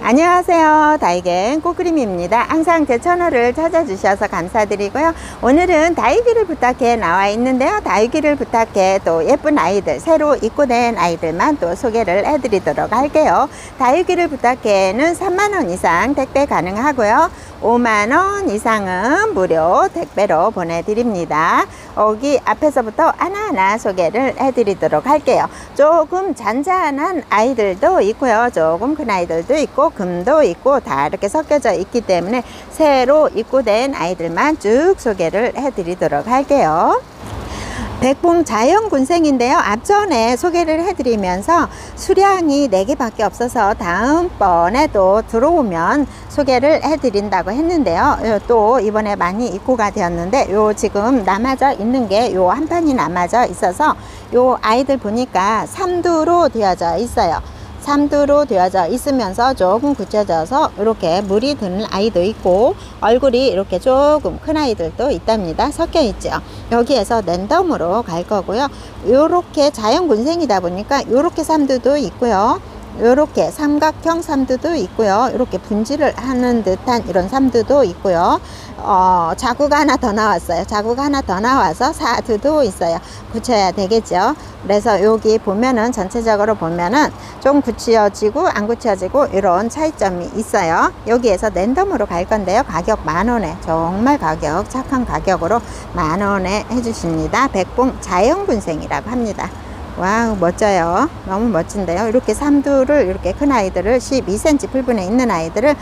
안녕하세요. 다이갱 꽃그림입니다. 항상 제 채널을 찾아주셔서 감사드리고요. 오늘은 다육이를 부탁해 나와 있는데요. 다육이를 부탁해 또 예쁜 아이들, 새로 입고된 아이들만 또 소개를 해드리도록 할게요. 다육이를 부탁해는 3만원 이상 택배 가능하고요. 5만원 이상은 무료 택배로 보내드립니다. 여기 앞에서부터 하나하나 소개를 해드리도록 할게요. 조금 잔잔한 아이들도 있고요. 조금 큰 아이들도 있고 금도 있고 다 이렇게 섞여져 있기 때문에 새로 입고된 아이들만 쭉 소개를 해드리도록 할게요. 백봉 자연군생인데요. 앞전에 소개를 해드리면서 수량이 4개 밖에 없어서 다음번에 또 들어오면 소개를 해드린다고 했는데요. 또 이번에 많이 입고가 되었는데 요 지금 남아져 있는 게 요 한 판이 남아져 있어서 요 아이들 보니까 삼두로 되어져 있어요. 삼두로 되어져 있으면서 조금 굳혀져서 이렇게 물이 드는 아이도 있고 얼굴이 이렇게 조금 큰 아이들도 있답니다. 섞여 있죠. 여기에서 랜덤으로 갈 거고요. 요렇게 자연군생이다 보니까 요렇게 삼두도 있고요. 요렇게 삼각형 삼두도 있고요. 이렇게 분지를 하는 듯한 이런 삼두도 있고요. 자구가 하나 더 나왔어요. 자구가 하나 더 나와서 사두도 있어요. 굳혀야 되겠죠. 그래서 여기 보면은 전체적으로 보면은 좀 굳혀지고 안 굳혀지고 이런 차이점이 있어요. 여기에서 랜덤으로 갈 건데요. 가격 만원에, 정말 가격 착한 가격으로 만원에 해주십니다. 백봉 자연군생이라고 합니다. 와우, 멋져요. 너무 멋진데요. 이렇게 삼두를, 이렇게 큰 아이들을 12cm 풀분에 있는 아이들을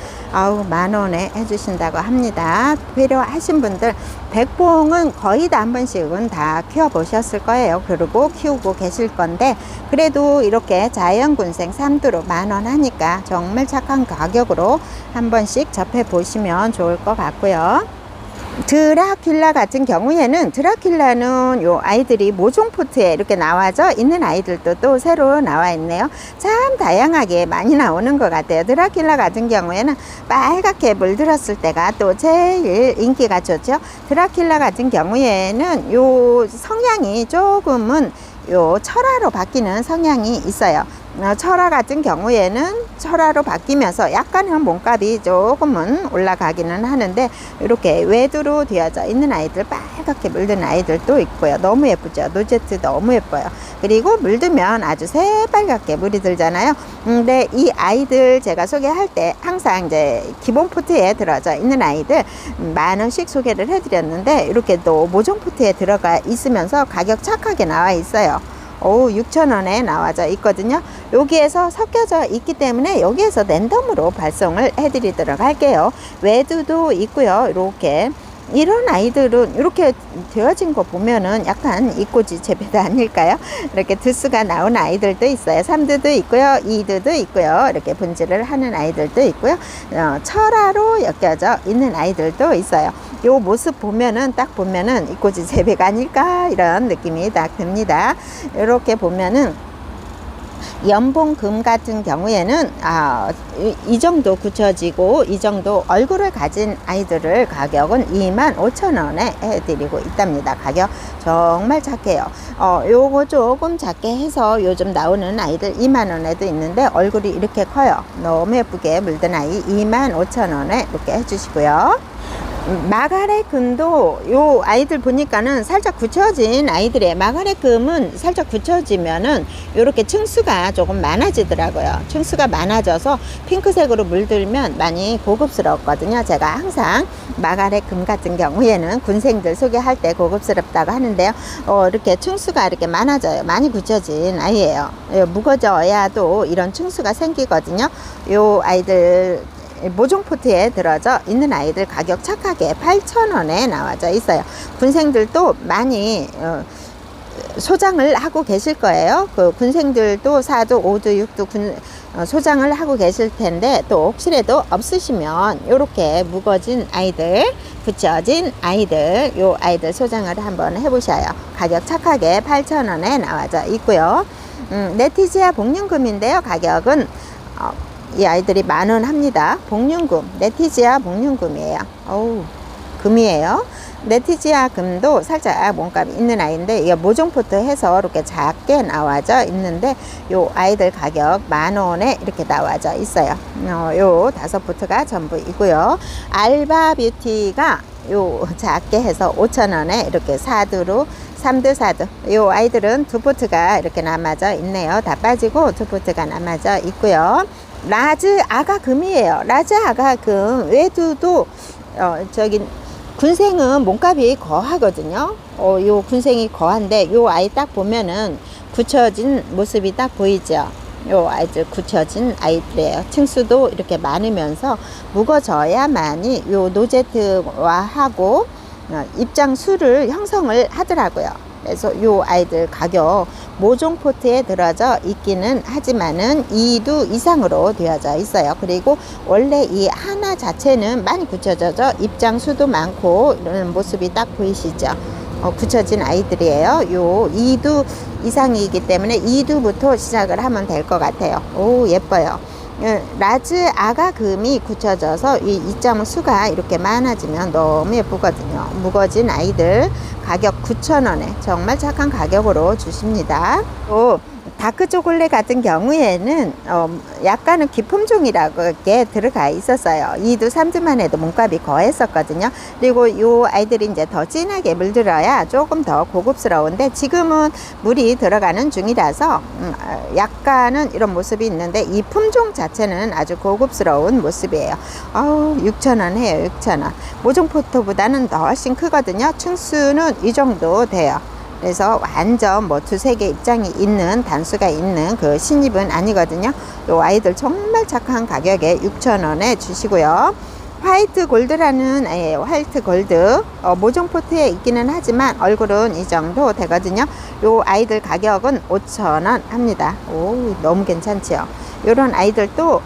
만원에 해주신다고 합니다. 필요하신 분들, 백봉은 거의 다 한 번씩은 다 키워 보셨을 거예요. 그리고 키우고 계실 건데 그래도 이렇게 자연군생 삼두로 만원 하니까 정말 착한 가격으로 한 번씩 접해 보시면 좋을 것 같고요. 드라큘라 같은 경우에는 드라큘라는 요 아이들이 모종 포트에 이렇게 나와져 있는 아이들도 또 새로 나와 있네요. 참 다양하게 많이 나오는 것 같아요. 드라큘라 같은 경우에는 빨갛게 물들었을 때가 또 제일 인기가 좋죠. 드라큘라 같은 경우에는 요 성향이 조금은 요 철화로 바뀌는 성향이 있어요. 철화 같은 경우에는 철화로 바뀌면서 약간은 몸값이 조금은 올라가기는 하는데 이렇게 외두로 되어져 있는 아이들, 빨갛게 물든 아이들도 있고요. 너무 예쁘죠. 노제트 너무 예뻐요. 그리고 물들면 아주 새빨갛게 물이 들잖아요. 근데 이 아이들 제가 소개할 때 항상 이제 기본 포트에 들어져 있는 아이들 만원씩 소개를 해드렸는데 이렇게 또 모종 포트에 들어가 있으면서 가격 착하게 나와 있어요. 6,000원에 나와져 있거든요. 여기에서 섞여져 있기 때문에 여기에서 랜덤으로 발송을 해드리도록 할게요. 외두도 있고요. 이렇게 이런 아이들은 이렇게 되어진 거 보면은 약간 이꼬지 재배도 아닐까요? 이렇게 두수가 나온 아이들도 있어요. 삼두도 있고요. 이두도 있고요. 이렇게 분지를 하는 아이들도 있고요. 철화로 엮여져 있는 아이들도 있어요. 요 모습 보면은 딱 보면은 이꼬지 재배가 아닐까 이런 느낌이 딱 듭니다. 이렇게 보면은 연봉금 같은 경우에는 이 정도 굳혀지고 이 정도 얼굴을 가진 아이들을 가격은 25,000원에 해드리고 있답니다. 가격 정말 착해요. 요거 조금 작게 해서 요즘 나오는 아이들 2만원에도 있는데 얼굴이 이렇게 커요. 너무 예쁘게 물든 아이 25,000원에 이렇게 해주시고요. 마가렛금도 요 아이들 보니까는 살짝 굳혀진 아이들의 마가렛금은 살짝 굳혀지면은 요렇게 층수가 조금 많아지더라고요. 층수가 많아져서 핑크색으로 물들면 많이 고급스럽거든요. 제가 항상 마가렛금 같은 경우에는 군생들 소개할 때 고급스럽다고 하는데요. 이렇게 층수가 이렇게 많아져요. 많이 굳혀진 아이예요. 무거져야 또 이런 층수가 생기거든요. 요 아이들 모종 포트에 들어져 있는 아이들 가격 착하게 8,000원에 나와져 있어요. 군생들도 많이 소장을 하고 계실 거예요. 그 군생들도 4두, 5두, 6두 소장을 하고 계실 텐데 또 혹시라도 없으시면 이렇게 묵어진 아이들, 붙여진 아이들, 요 아이들 소장을 한번 해보셔요. 가격 착하게 8,000원에 나와져 있고요. 네티지아 복륜금인데요. 가격은 이 아이들이 만원 합니다. 복륜금, 네티지아 복륜금이에요. 금이에요. 네티지아 금도 살짝 몸값이 있는 아이인데 이게 모종포트 해서 이렇게 작게 나와져 있는데 요 아이들 가격 10,000원에 이렇게 나와져 있어요. 요 5포트가 전부이고요. 알바 뷰티가 요 작게 해서 5,000원에 이렇게 4두로 3두 4두 요 아이들은 2포트가 이렇게 남아져 있네요. 다 빠지고 2포트가 남아져 있고요. 라즈 아가금이에요. 라즈 아가금 외두도 저기 군생은 몸값이 거하거든요. 요 군생이 거한데 요 아이 딱 보면은 굳혀진 모습이 딱 보이죠. 요 아이들 굳혀진 아이들이에요. 층수도 이렇게 많으면서 묵어져야만이 요 노제트화하고 입장 수를 형성을 하더라고요. 그래서 요 아이들 가격 모종 포트에 들어져 있기는 하지만은 2두 이상으로 되어져 있어요. 그리고 원래 이 하나 자체는 많이 굳혀져서 입장 수도 많고 이런 모습이 딱 보이시죠? 굳혀진 아이들이에요. 요 2두 이상이기 때문에 2두부터 시작을 하면 될 것 같아요. 오, 예뻐요. 라즈 아가금이 굳혀져서 이 입장 수가 이렇게 많아지면 너무 예쁘거든요. 묵어진 아이들 가격 9,000원에 정말 착한 가격으로 주십니다. 또 다크 초콜릿 같은 경우에는 약간은 기품종이라고 이렇게 들어가 있었어요. 2두 3두만 해도 몸값이 거했었거든요. 그리고 이 아이들이 이제 더 진하게 물들어야 조금 더 고급스러운데 지금은 물이 들어가는 중이라서 약간은 이런 모습이 있는데 이 품종 자체는 아주 고급스러운 모습이에요. 6,000원 해요. 6,000원. 모종 포토보다는 훨씬 크거든요. 층수는 이 정도 돼요. 그래서 완전 뭐 2-3개 입장이 있는 단수가 있는 그 신입은 아니거든요. 요 아이들 정말 착한 가격에 6,000원에 주시고요. 화이트 골드라는 아이예요. 화이트 골드 모종 포트에 있기는 하지만 얼굴은 이 정도 되거든요. 요 아이들 가격은 5,000원 합니다. 오, 너무 괜찮죠. 요런 아이들도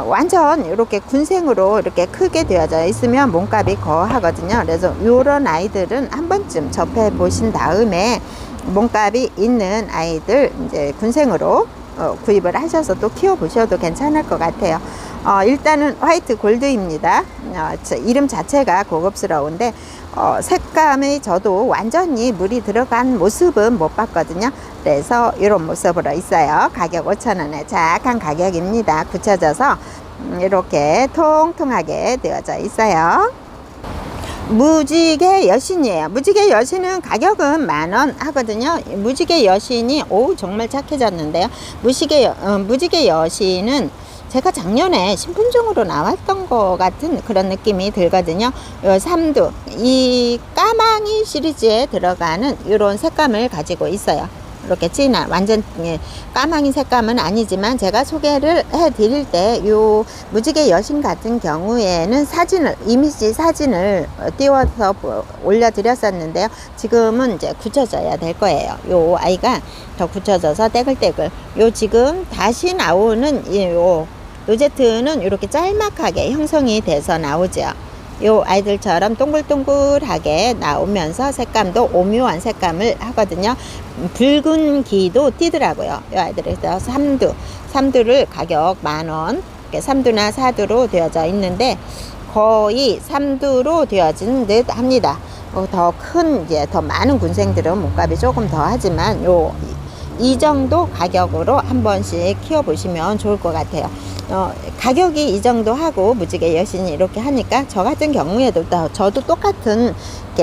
완전 이렇게 군생으로 이렇게 크게 되어져 있으면 몸값이 거하거든요. 그래서 요런 아이들은 한 번쯤 접해 보신 다음에 몸값이 있는 아이들 이제 군생으로 구입을 하셔서 또 키워 보셔도 괜찮을 것 같아요. 일단은 화이트 골드입니다. 이름 자체가 고급스러운데 색감이 저도 완전히 물이 들어간 모습은 못 봤거든요. 그래서 이런 모습으로 있어요. 가격 5,000원에 착한 가격입니다. 굳혀져서 이렇게 통통하게 되어져 있어요. 무지개 여신이에요. 무지개 여신은 가격은 10,000원 하거든요. 무지개 여신이 정말 착해졌는데요. 무지개 여신은 제가 작년에 신품종으로 나왔던 것 같은 그런 느낌이 들거든요. 요 3두 이 까망이 시리즈에 들어가는 이런 색감을 가지고 있어요. 이렇게 진한 완전 까망이 색감은 아니지만 제가 소개를 해 드릴 때 요 무지개 여신 같은 경우에는 이미지 사진을 띄워서 올려 드렸었는데요. 지금은 이제 굳혀져야 될 거예요. 요 아이가 더 굳혀져서 떼글떼글 지금 다시 나오는 요 노제트는 이렇게 짤막하게 형성이 돼서 나오죠. 요 아이들처럼 동글동글하게 나오면서 색감도 오묘한 색감을 하거든요. 붉은 기도 띄더라고요. 요 아이들이. 그래서 3두를 가격 10,000원 3두나 4두로 되어져 있는데 거의 3두로 되어진 듯 합니다. 더 큰 이제 더 많은 군생들은 몸값이 조금 더 하지만 이 정도 가격으로 한 번씩 키워 보시면 좋을 것 같아요. 가격이 이 정도 하고 무지개 여신이 이렇게 하니까 저 같은 경우에도 저도 똑같은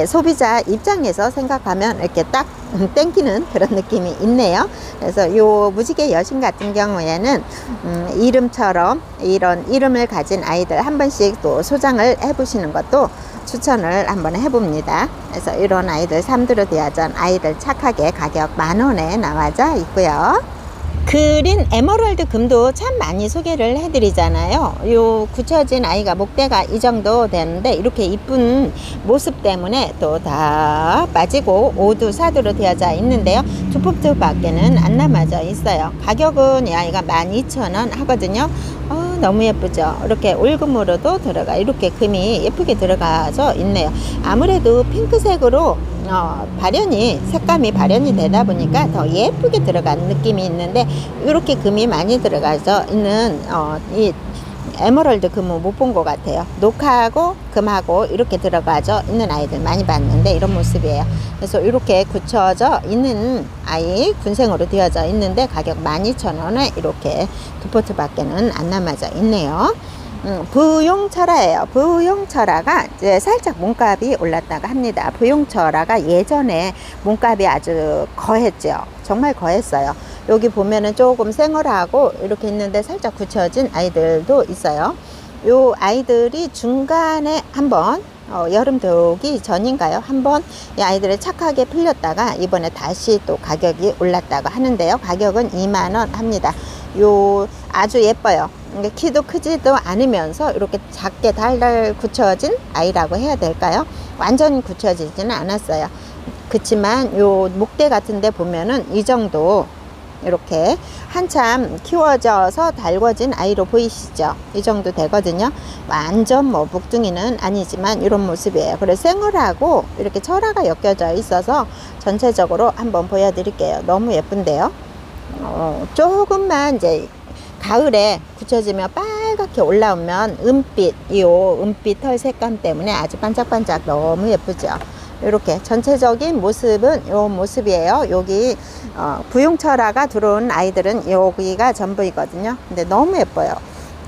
소비자 입장에서 생각하면 이렇게 딱 땡기는 그런 느낌이 있네요. 그래서 요 무지개 여신 같은 경우에는 이름처럼 이런 이름을 가진 아이들 한 번씩 또 소장을 해 보시는 것도 추천을 한번 해봅니다. 그래서 이런 아이들 3두로 되어진 아이들 착하게 가격 10,000원에 나와져 있고요. 그린 에메랄드 금도 참 많이 소개를 해드리잖아요. 요 굳혀진 아이가 목대가 이 정도 되는데 이렇게 이쁜 모습 때문에 또 다 빠지고 5두 4두로 되어져 있는데요. 2포트 밖에는 안 남아져 있어요. 가격은 이 아이가 12,000원 하거든요. 너무 예쁘죠. 이렇게 올금으로도 들어가 이렇게 금이 예쁘게 들어가져 있네요. 아무래도 핑크색으로 색감이 발현이 되다 보니까 더 예쁘게 들어간 느낌이 있는데 이렇게 금이 많이 들어가져 있는 이 에메랄드 금은 못 본 것 같아요. 녹하고 금하고 이렇게 들어가져 있는 아이들 많이 봤는데 이런 모습이에요. 그래서 이렇게 굳혀져 있는 아이 군생으로 되어져 있는데 가격 12,000원에 이렇게 두 포트 밖에는 안 남아져 있네요. 부용철화예요. 부용철화가 이제 살짝 몸값이 올랐다가 합니다. 부용철화가 예전에 몸값이 아주 거했죠. 정말 거했어요. 여기 보면은 조금 생얼하고 이렇게 있는데 살짝 굳혀진 아이들도 있어요. 요 아이들이 중간에 한번 여름 들어오기 전인가요? 한번 이 아이들을 착하게 풀렸다가 이번에 다시 또 가격이 올랐다고 하는데요. 가격은 2만원 합니다. 요 아주 예뻐요. 키도 크지도 않으면서 이렇게 작게 달달 굳혀진 아이라고 해야 될까요? 완전히 굳혀지지는 않았어요. 그치만 요 목대 같은데 보면은 이 정도 이렇게 한참 키워져서 달궈진 아이로 보이시죠? 이 정도 되거든요. 완전 뭐 북둥이는 아니지만 이런 모습이에요. 그래서 생얼하고 이렇게 철화가 엮여져 있어서 전체적으로 한번 보여드릴게요. 너무 예쁜데요. 조금만 이제 가을에 굳혀지면 빨갛게 올라오면 은빛, 이 은빛 털 색감 때문에 아주 반짝반짝 너무 예쁘죠. 이렇게 전체적인 모습은 이 모습이에요. 여기 부용철화가 들어온 아이들은 여기가 전부이거든요. 근데 너무 예뻐요.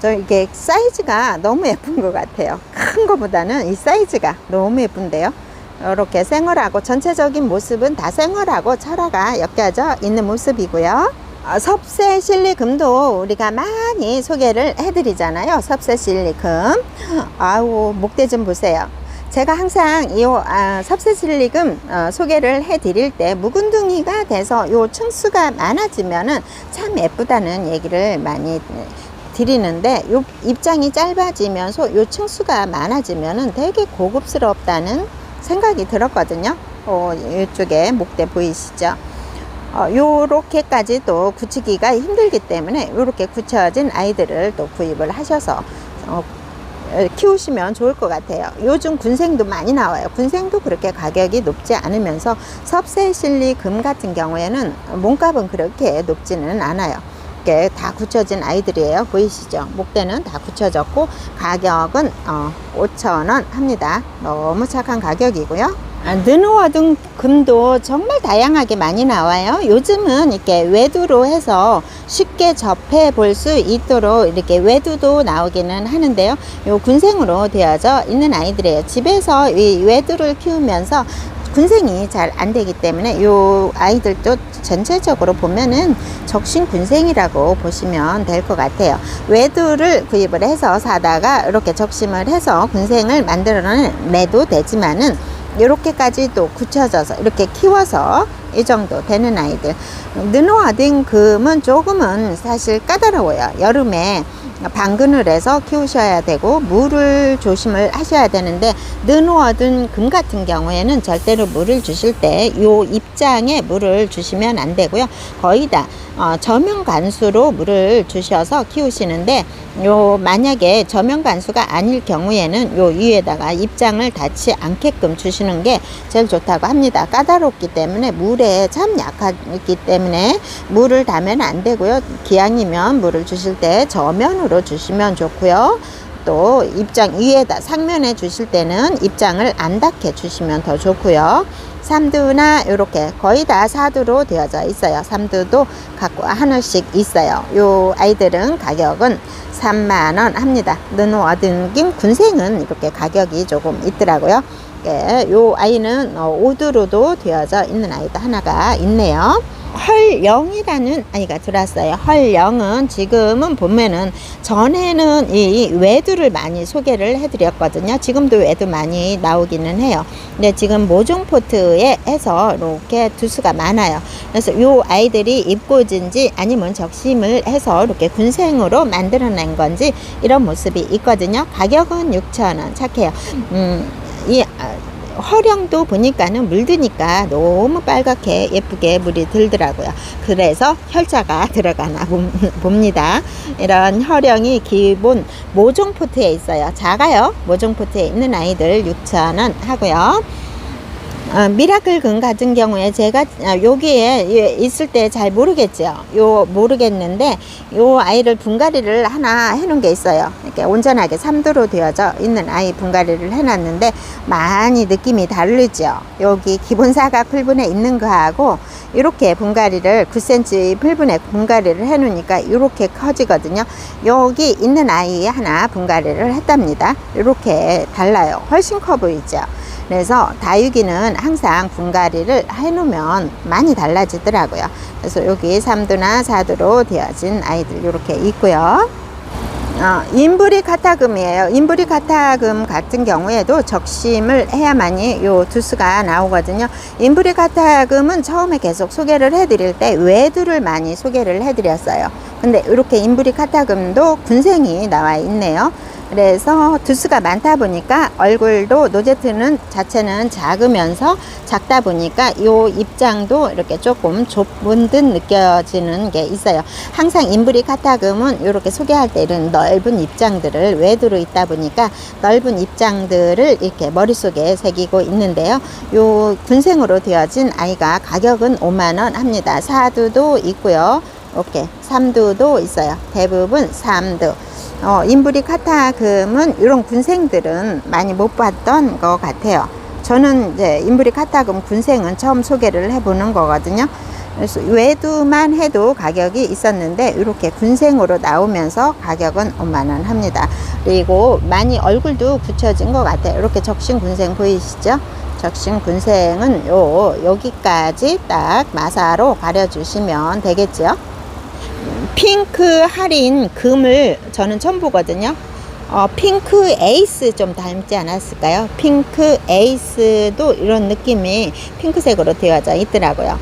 저 이게 사이즈가 너무 예쁜 것 같아요. 큰 거보다는 이 사이즈가 너무 예쁜데요. 이렇게 생얼하고 전체적인 모습은 다 생얼하고 철화가 엮여져 있는 모습이고요. 섭세 실리금도 우리가 많이 소개를 해드리잖아요. 섭세 실리금. 아우, 목대 좀 보세요. 제가 항상 이 섭세 실리금 소개를 해드릴 때 묵은둥이가 돼서 요 층수가 많아지면은 참 예쁘다는 얘기를 많이 드리는데 요 입장이 짧아지면서 요 층수가 많아지면은 되게 고급스럽다는 생각이 들었거든요. 이쪽에 목대 보이시죠? 요렇게까지 또 굳히기가 힘들기 때문에 요렇게 굳혀진 아이들을 또 구입을 하셔서 키우시면 좋을 것 같아요. 요즘 군생도 많이 나와요. 군생도 그렇게 가격이 높지 않으면서 섭세 실리금 같은 경우에는 몸값은 그렇게 높지는 않아요. 이렇게 다 굳혀진 아이들이에요. 보이시죠? 목대는 다 굳혀졌고 가격은 5,000원 합니다. 너무 착한 가격이고요. 느누어둔 금도 정말 다양하게 많이 나와요. 요즘은 이렇게 외두로 해서 쉽게 접해 볼 수 있도록 이렇게 외두도 나오기는 하는데요. 요 군생으로 되어져 있는 아이들이에요. 집에서 이 외두를 키우면서 군생이 잘 안 되기 때문에 요 아이들도 전체적으로 보면은 적신 군생이라고 보시면 될 것 같아요. 외두를 구입을 해서 사다가 이렇게 적심을 해서 군생을 만들어내도 되지만은 이렇게까지 또 굳혀져서 이렇게 키워서 이 정도 되는 아이들. 느누어둔 금은 조금은 사실 까다로워요. 여름에 방근을 해서 키우셔야 되고 물을 조심을 하셔야 되는데 느누어둔 금 같은 경우에는 절대로 물을 주실 때 요 입장에 물을 주시면 안 되고요. 거의 다 저명 간수로 물을 주셔서 키우시는데 요 만약에 저명 간수가 아닐 경우에는 요 위에다가 입장을 닿지 않게끔 주시는 게 제일 좋다고 합니다. 까다롭기 때문에 물에 참 약하기 때문에 물을 닿으면 안 되고요. 기왕이면 물을 주실 때 저면으로 주시면 좋고요. 또 입장 위에다 상면에 주실 때는 입장을 안 닿게 주시면 더 좋고요. 삼두나 이렇게 거의 다 사두로 되어져 있어요. 삼두도 갖고 하나씩 있어요. 요 아이들은 가격은 3만원 합니다. 느누어둔 김 군생은 이렇게 가격이 조금 있더라고요. 요 아이는 오두로도 되어져 있는 아이도 하나가 있네요. 헐영이라는 아이가 들어왔어요. 헐영은 지금은 보면은 전에는 이 외두를 많이 소개를 해드렸거든요. 지금도 외두 많이 나오기는 해요. 근데 지금 모종포트에 해서 이렇게 두수가 많아요. 그래서 이 아이들이 입고진지 아니면 적심을 해서 이렇게 군생으로 만들어낸 건지 이런 모습이 있거든요. 가격은 6,000원 착해요. 이 허령도 보니까는 물드니까 너무 빨갛게 예쁘게 물이 들더라고요. 그래서 혈자가 들어가나 봅니다. 이런 허령이 기본 모종포트에 있어요. 작아요. 모종포트에 있는 아이들 6,000원 하고요. 미라클 금 같은 경우에 제가 여기에 있을 때 잘 모르겠죠. 모르겠는데 요 아이를 분갈이를 하나 해놓은 게 있어요. 이렇게 온전하게 3도로 되어져 있는 아이 분갈이를 해놨는데 많이 느낌이 다르죠. 여기 기본 사각 풀분에 있는 거하고 이렇게 분갈이를 9cm 풀분에 분갈이를 해놓으니까 이렇게 커지거든요. 여기 있는 아이 하나 분갈이를 했답니다. 이렇게 달라요. 훨씬 커 보이죠. 그래서 다육이는 항상 분갈이를 해놓으면 많이 달라지더라고요. 그래서 여기 3도나 4도로 되어진 아이들 이렇게 있고요. 인브리 카타금이에요. 인브리 카타금 같은 경우에도 적심을 해야만이 요 두수가 나오거든요. 인브리 카타금은 처음에 계속 소개를 해드릴 때 외두를 많이 소개를 해드렸어요. 근데 이렇게 인브리 카타금도 군생이 나와 있네요. 그래서 두수가 많다 보니까 얼굴도 노제트는 자체는 작으면서 작다 보니까 요 입장도 이렇게 조금 좁은 듯 느껴지는 게 있어요. 항상 인브리 카타금은 이렇게 소개할 때 이런 넓은 입장들을 외두로 있다 보니까 넓은 입장들을 이렇게 머릿속에 새기고 있는데요. 요 군생으로 되어진 아이가 가격은 5만원 합니다. 4두도 있고요. 이렇게 3두도 있어요. 대부분 3두. 인브리 카타금은 이런 군생들은 많이 못 봤던 것 같아요. 저는 이제 인브리 카타금 군생은 처음 소개를 해보는 거거든요. 그래서 외두만 해도 가격이 있었는데 이렇게 군생으로 나오면서 가격은 5만원 합니다. 그리고 많이 얼굴도 붙여진 것 같아요. 이렇게 적신 군생 보이시죠? 적신 군생은 여기까지 딱 마사로 가려주시면 되겠죠. 핑크 할인 금을 저는 처음 보거든요. 핑크 에이스 좀 닮지 않았을까요? 핑크 에이스도 이런 느낌이 핑크색으로 되어져 있더라고요.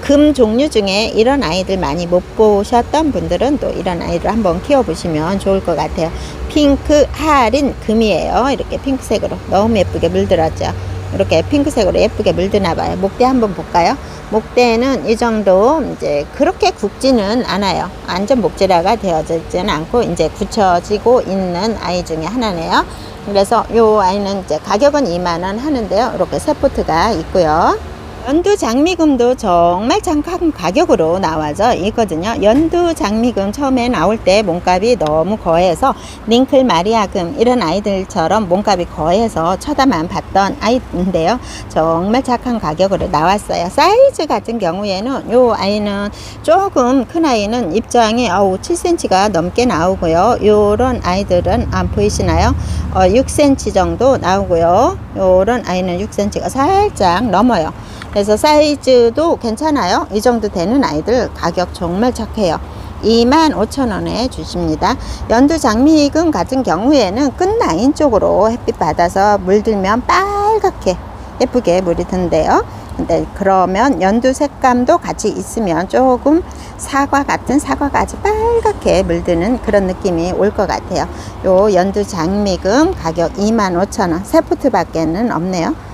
금 종류 중에 이런 아이들 많이 못 보셨던 분들은 또 이런 아이를 한번 키워보시면 좋을 것 같아요. 핑크 할인 금이에요. 이렇게 핑크색으로 너무 예쁘게 물들었죠. 이렇게 핑크색으로 예쁘게 물드나 봐요. 목대 한번 볼까요? 목대는 이 정도 이제 그렇게 굵지는 않아요. 완전 목재라가 되어져 있지는 않고 이제 굳혀지고 있는 아이 중에 하나네요. 그래서 이 아이는 이제 가격은 2만원 하는데요. 이렇게 세포트가 있고요. 연두 장미금도 정말 착한 가격으로 나와져 있거든요. 연두 장미금 처음에 나올 때 몸값이 너무 거해서 링클 마리아금 이런 아이들처럼 몸값이 거해서 쳐다만 봤던 아이인데요. 정말 착한 가격으로 나왔어요. 사이즈 같은 경우에는 이 아이는 조금 큰 아이는 입장이 7cm가 넘게 나오고요. 이런 아이들은 안 보이시나요? 6cm 정도 나오고요. 이런 아이는 6cm가 살짝 넘어요. 그래서 사이즈도 괜찮아요. 이 정도 되는 아이들 가격 정말 착해요. 25,000원에 주십니다. 연두 장미금 같은 경우에는 끝 라인 쪽으로 햇빛 받아서 물들면 빨갛게 예쁘게 물이 든대요. 근데 그러면 연두 색감도 같이 있으면 조금 사과 같은 사과가 아주 빨갛게 물드는 그런 느낌이 올 것 같아요. 요 연두 장미금 가격 25,000원. 세 포트 밖에는 없네요.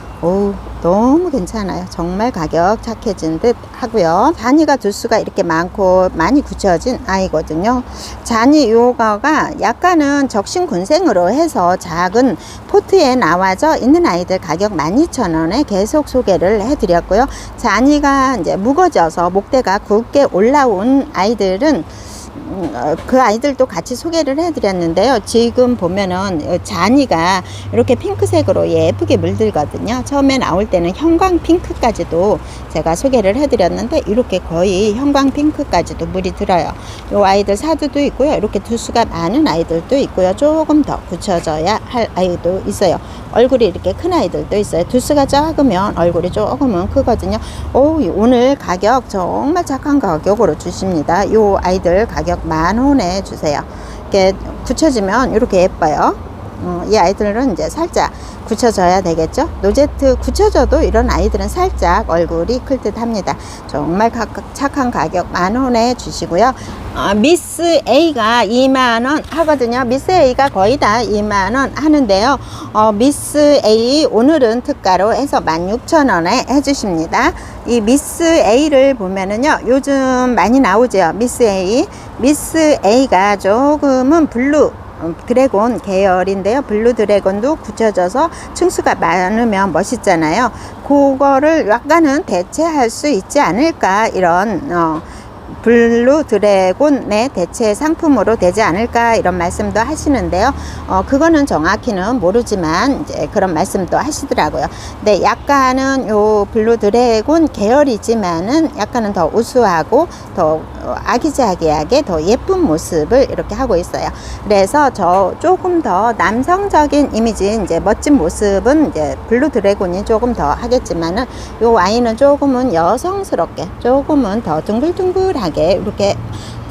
너무 괜찮아요. 정말 가격 착해진 듯 하고요. 잔이가 두수가 이렇게 많고 많이 굳혀진 아이거든요. 잔이 요거가 약간은 적신 군생으로 해서 작은 포트에 나와져 있는 아이들 가격 12,000원에 계속 소개를 해드렸고요. 잔이가 이제 무거져서 목대가 굵게 올라온 아이들은 그 아이들도 같이 소개를 해드렸는데요. 지금 보면은 잔이가 이렇게 핑크색으로 예쁘게 물들거든요. 처음에 나올 때는 형광 핑크까지도 제가 소개를 해드렸는데 이렇게 거의 형광 핑크까지도 물이 들어요. 이 아이들 사두도 있고요. 이렇게 두수가 많은 아이들도 있고요. 조금 더 굳혀져야 할 아이도 있어요. 얼굴이 이렇게 큰 아이들도 있어요. 두수가 작으면 얼굴이 조금은 크거든요. 오늘 가격 정말 착한 가격으로 주십니다. 이 아이들 가격 10,000원에 주세요. 이렇게 굳혀지면 이렇게 예뻐요. 이 아이들은 이제 살짝 굳혀져야 되겠죠. 노제트 굳혀져도 이런 아이들은 살짝 얼굴이 클 듯 합니다. 정말 착한 가격 10,000원에 주시고요. 미스 A가 2만원 하거든요. 미스 A가 거의 다 2만원 하는데요. 미스 A 오늘은 특가로 해서 16,000원에 해주십니다. 이 미스 A를 보면은요, 요즘 많이 나오죠. 미스 A. 미스 A가 조금은 블루 드래곤 계열인데요. 블루 드래곤도 굳혀져서 층수가 많으면 멋있잖아요. 그거를 약간은 대체할 수 있지 않을까, 이런 블루 드래곤의 대체 상품으로 되지 않을까, 이런 말씀도 하시는데요. 그거는 정확히는 모르지만 이제 그런 말씀도 하시더라고요. 근데 약간은 요 블루 드래곤 계열이지만은 약간은 더 우수하고 더 아기자기하게 더 예쁜 모습을 이렇게 하고 있어요. 그래서 저 조금 더 남성적인 이미지, 이제 멋진 모습은 이제 블루 드래곤이 조금 더 하겠지만은 요 와인은 조금은 여성스럽게, 조금은 더 둥글둥글하게 이렇게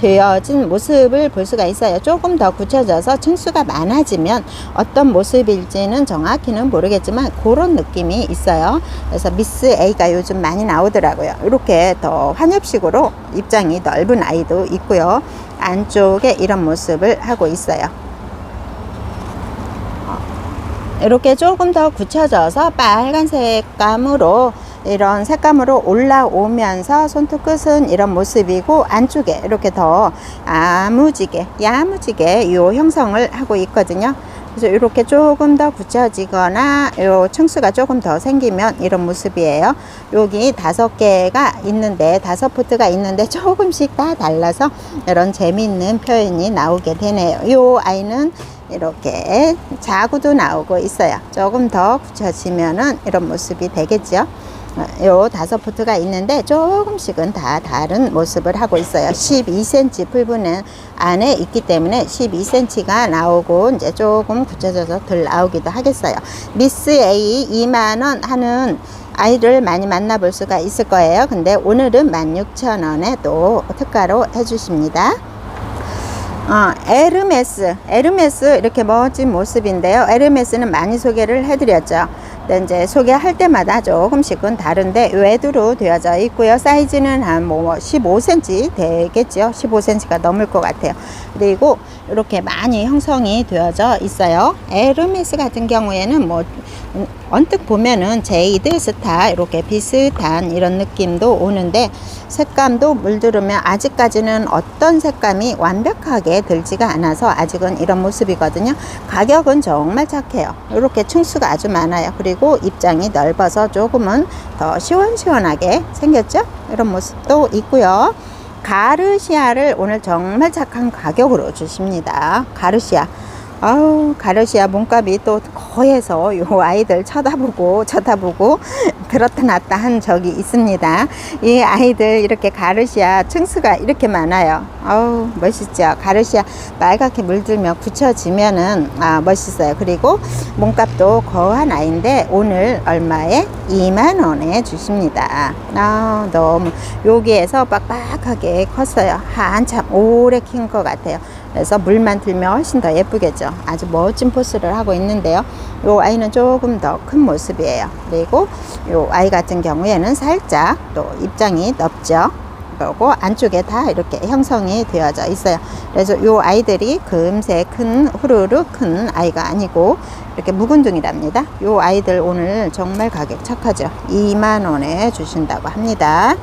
되어진 모습을 볼 수가 있어요. 조금 더 굳혀져서 층수가 많아지면 어떤 모습일지는 정확히는 모르겠지만 그런 느낌이 있어요. 그래서 미스 A가 요즘 많이 나오더라고요. 이렇게 더 환엽식으로 입장이 넓은 아이도 있고요. 안쪽에 이런 모습을 하고 있어요. 이렇게 조금 더 굳혀져서 빨간 색감으로, 이런 색감으로 올라오면서 손톱 끝은 이런 모습이고 안쪽에 이렇게 더 야무지게 이 형성을 하고 있거든요. 그래서 이렇게 조금 더 굳혀지거나 요 층수가 조금 더 생기면 이런 모습이에요. 여기 5개가 있는데, 5포트가 있는데 조금씩 다 달라서 이런 재미있는 표현이 나오게 되네요. 요 아이는 이렇게 자구도 나오고 있어요. 조금 더 굳혀지면은 이런 모습이 되겠죠. 요 5포트가 있는데 조금씩은 다 다른 모습을 하고 있어요. 12cm 풀분은 안에 있기 때문에 12cm가 나오고 이제 조금 굳혀져서 덜 나오기도 하겠어요. 미스 A 2만원 하는 아이를 많이 만나볼 수가 있을 거예요. 근데 오늘은 16,000원에 또 특가로 해주십니다. 에르메스 이렇게 멋진 모습인데요. 에르메스는 많이 소개를 해드렸죠. 근데 이제 소개할 때마다 조금씩은 다른데 외두로 되어져 있고요. 사이즈는 한 15cm 되겠죠. 15cm가 넘을 것 같아요. 그리고 이렇게 많이 형성이 되어져 있어요. 에르메스 같은 경우에는 언뜻 보면은 제이드 스타 이렇게 비슷한 이런 느낌도 오는데, 색감도 물들으면 아직까지는 어떤 색감이 완벽하게 들지가 않아서 아직은 이런 모습이거든요. 가격은 정말 착해요. 이렇게 층수가 아주 많아요. 그리고 입장이 넓어서 조금은 더 시원시원하게 생겼죠. 이런 모습도 있고요. 가르시아를 오늘 정말 착한 가격으로 주십니다. 가르시아 몸값이 또 거해서 요 아이들 쳐다보고 들었다 놨다 한 적이 있습니다. 이 아이들 이렇게 가르시아 층수가 이렇게 많아요. 멋있죠. 가르시아 빨갛게 물들면 굳혀지면은 멋있어요. 그리고 몸값도 거한 아이인데 오늘 얼마에? 2만원에 주십니다. 너무 여기에서 빡빡하게 컸어요. 한참 오래 킨 것 같아요. 그래서 물만 들면 훨씬 더 예쁘겠죠. 아주 멋진 포스를 하고 있는데요. 이 아이는 조금 더 큰 모습이에요. 그리고 이 아이 같은 경우에는 살짝 또 입장이 넓죠. 그리고 안쪽에 다 이렇게 형성이 되어져 있어요. 그래서 이 아이들이 금세 후루룩 큰 아이가 아니고 이렇게 묵은둥이랍니다. 이 아이들 오늘 정말 가격 착하죠. 2만원에 주신다고 합니다.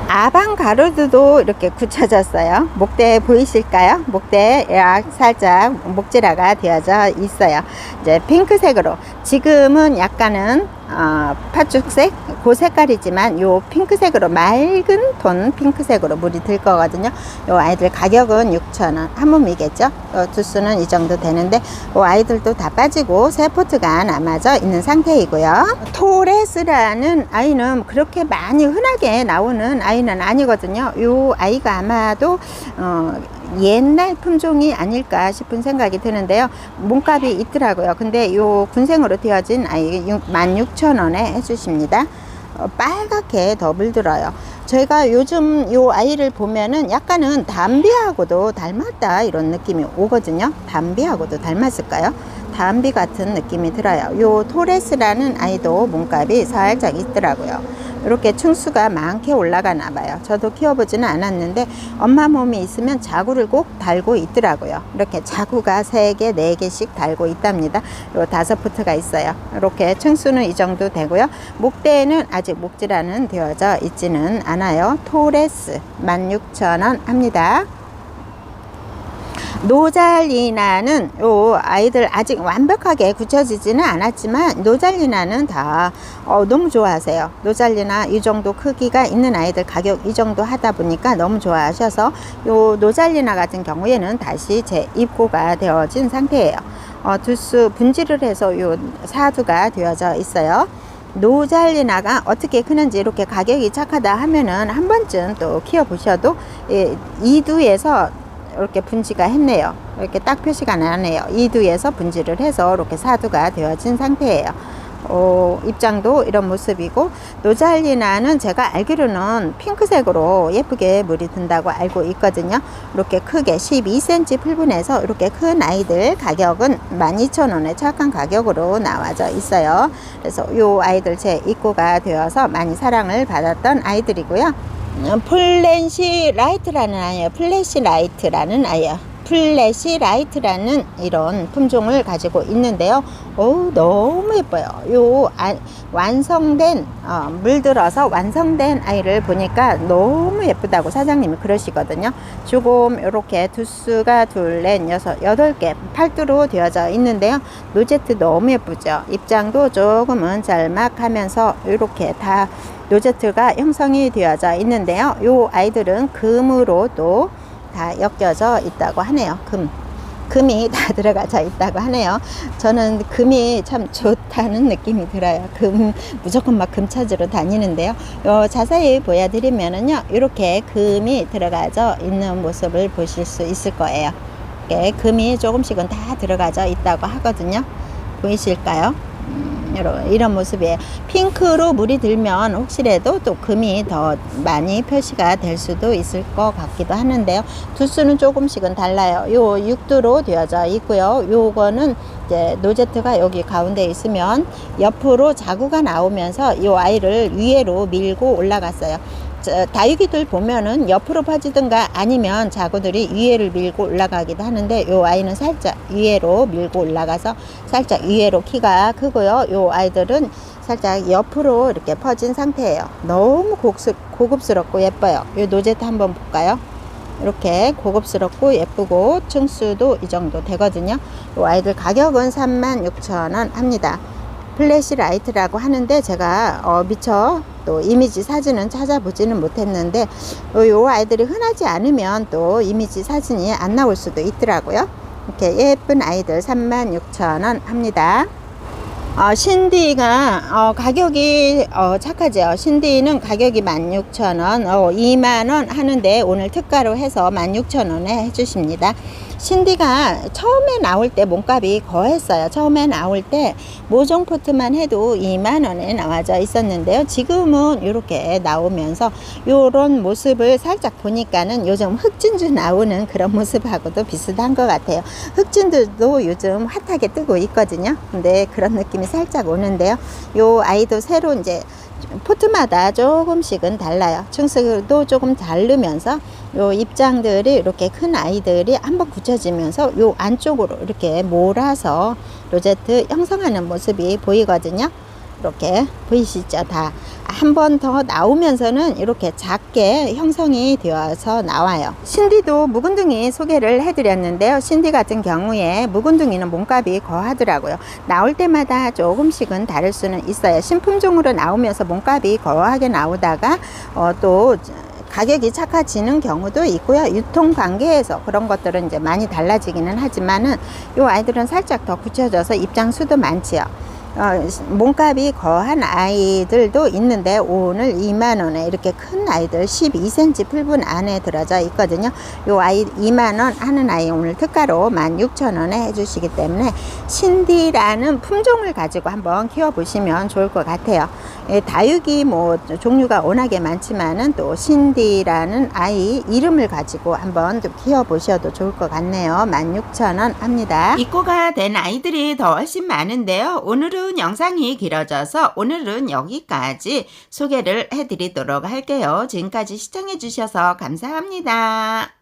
아방가르드도 이렇게 굳혀졌어요. 목대 보이실까요? 목대 살짝 목질화가 되어져 있어요. 이제 핑크색으로, 지금은 약간은 팥죽색 그 색깔이지만 요 핑크색으로, 맑은 톤 핑크색으로 물이 들 거거든요. 요 아이들 가격은 6,000원 한 몸이겠죠. 두수는 이 정도 되는데 요 아이들도 다 빠지고 새 포트가 남아져 있는 상태이고요. 토레스라는 아이는 그렇게 많이 흔하게 나오는 아이는 아니거든요. 요 아이가 아마도 옛날 품종이 아닐까 싶은 생각이 드는데요. 몸값이 있더라고요. 근데 요 군생으로 되어진 아이 16,000원에 해주십니다. 빨갛게 더 물들어요. 저희가 요즘 요 아이를 보면은 약간은 담비하고도 닮았다 이런 느낌이 오거든요. 담비하고도 닮았을까요? 담비 같은 느낌이 들어요. 요 토레스라는 아이도 몸값이 살짝 있더라고요. 이렇게 층수가 많게 올라가나 봐요. 저도 키워보지는 않았는데 엄마 몸이 있으면 자구를 꼭 달고 있더라고요. 이렇게 자구가 3개, 4개씩 달고 있답니다. 요 5포트가 있어요. 이렇게 층수는 이 정도 되고요. 목대에는 아직 목질화는 되어져 있지는 않아요. 토레스 16,000원 합니다. 노잘리나는 요 아이들 아직 완벽하게 굳혀지지는 않았지만 노잘리나는 다 너무 좋아하세요. 노잘리나 이 정도 크기가 있는 아이들 가격 이 정도 하다 보니까 너무 좋아하셔서 요 노잘리나 같은 경우에는 다시 재입고가 되어진 상태예요. 두수 분질을 해서 요 사두가 되어져 있어요. 노잘리나가 어떻게 크는지 이렇게 가격이 착하다 하면은 한 번쯤 또 키워 보셔도 이두에서 이렇게 분지가 했네요. 이렇게 딱 표시가 나네요. 이두에서 분지를 해서 이렇게 사두가 되어진 상태예요. 입장도 이런 모습이고, 노잘리나는 제가 알기로는 핑크색으로 예쁘게 물이 든다고 알고 있거든요. 이렇게 크게 12cm 풀분해서 이렇게 큰 아이들 가격은 12,000원에 착한 가격으로 나와져 있어요. 그래서 이 아이들 제 입고가 되어서 많이 사랑을 받았던 아이들이고요. 플래시 라이트라는 아이예요. 플래시 라이트라는 아이예요. 플래시 라이트라는 이런 품종을 가지고 있는데요. 너무 예뻐요. 요 완성된 물들어서 완성된 아이를 보니까 너무 예쁘다고 사장님이 그러시거든요. 조금 이렇게 두수가 둘, 넷, 여섯, 8개 팔두로 되어져 있는데요. 노제트 너무 예쁘죠. 입장도 조금은 짤막하면서 이렇게 다 노제트가 형성이 되어져 있는데요. 요 아이들은 금으로 또 다 엮여져 있다고 하네요. 금이 다 들어가져 있다고 하네요. 저는 금이 참 좋다는 느낌이 들어요. 무조건 막 금 찾으러 다니는데요. 자세히 보여드리면은요, 이렇게 금이 들어가져 있는 모습을 보실 수 있을 거예요. 금이 조금씩은 다 들어가져 있다고 하거든요. 보이실까요? 이런 모습이에요. 핑크로 물이 들면 혹시라도 또 금이 더 많이 표시가 될 수도 있을 것 같기도 하는데요. 두수는 조금씩은 달라요. 요 6두로 되어져 있고요. 요거는 이제 노제트가 여기 가운데 있으면 옆으로 자구가 나오면서 이 아이를 위로 밀고 올라갔어요. 다육이들 보면은 옆으로 퍼지든가 아니면 자구들이 위에를 밀고 올라가기도 하는데, 이 아이는 살짝 위에로 밀고 올라가서 살짝 위에로 키가 크고요. 이 아이들은 살짝 옆으로 이렇게 퍼진 상태예요. 너무 고급스럽고 예뻐요. 이 노제트 한번 볼까요? 이렇게 고급스럽고 예쁘고 층수도 이 정도 되거든요. 이 아이들 가격은 36,000원 합니다. 플래시 라이트라고 하는데 제가 미처 또 이미지 사진은 찾아보지는 못했는데, 요 아이들이 흔하지 않으면 또 이미지 사진이 안 나올 수도 있더라고요. 이렇게 예쁜 아이들 36,000원 합니다. 신디가 가격이 착하죠. 신디는 가격이 16,000원, 2만원 하는데 오늘 특가로 해서 16,000원에 해주십니다. 신디가 처음에 나올 때 몸값이 거했어요. 처음에 나올 때 모종 포트만 해도 2만원에 나와져 있었는데요. 지금은 이렇게 나오면서 요런 모습을 살짝 보니까는 요즘 흑진주 나오는 그런 모습하고도 비슷한 것 같아요. 흑진주도 요즘 핫하게 뜨고 있거든요. 근데 그런 느낌이 살짝 오는데요. 요 아이도 새로 이제 포트마다 조금씩은 달라요. 층수도 조금 다르면서 요 입장들이 이렇게 큰 아이들이 한번 굳혀지면서 요 안쪽으로 이렇게 몰아서 로제트 형성하는 모습이 보이거든요. 이렇게 보이시죠? 다 한 번 더 나오면서는 이렇게 작게 형성이 되어서 나와요. 신디도 묵은둥이 소개를 해드렸는데요. 신디 같은 경우에 묵은둥이는 몸값이 거하더라고요. 나올 때마다 조금씩은 다를 수는 있어요. 신품종으로 나오면서 몸값이 거하게 나오다가 또 가격이 착해지는 경우도 있고요. 유통 관계에서 그런 것들은 이제 많이 달라지기는 하지만은 이 아이들은 살짝 더 굳혀져서 입장 수도 많지요. 몸값이 거한 아이들도 있는데 오늘 2만원에 이렇게 큰 아이들 12cm 풀분 안에 들어져 있거든요. 요 아이 2만원 하는 아이 오늘 특가로 16,000원에 해주시기 때문에 신디라는 품종을 가지고 한번 키워보시면 좋을 것 같아요. 다육이 뭐 종류가 워낙에 많지만은 또 신디라는 아이 이름을 가지고 한번 좀 키워보셔도 좋을 것 같네요. 16,000원 합니다. 입고가 된 아이들이 더 훨씬 많은데요. 오늘은 영상이 길어져서 오늘은 여기까지 소개를 해드리도록 할게요. 지금까지 시청해 주셔서 감사합니다.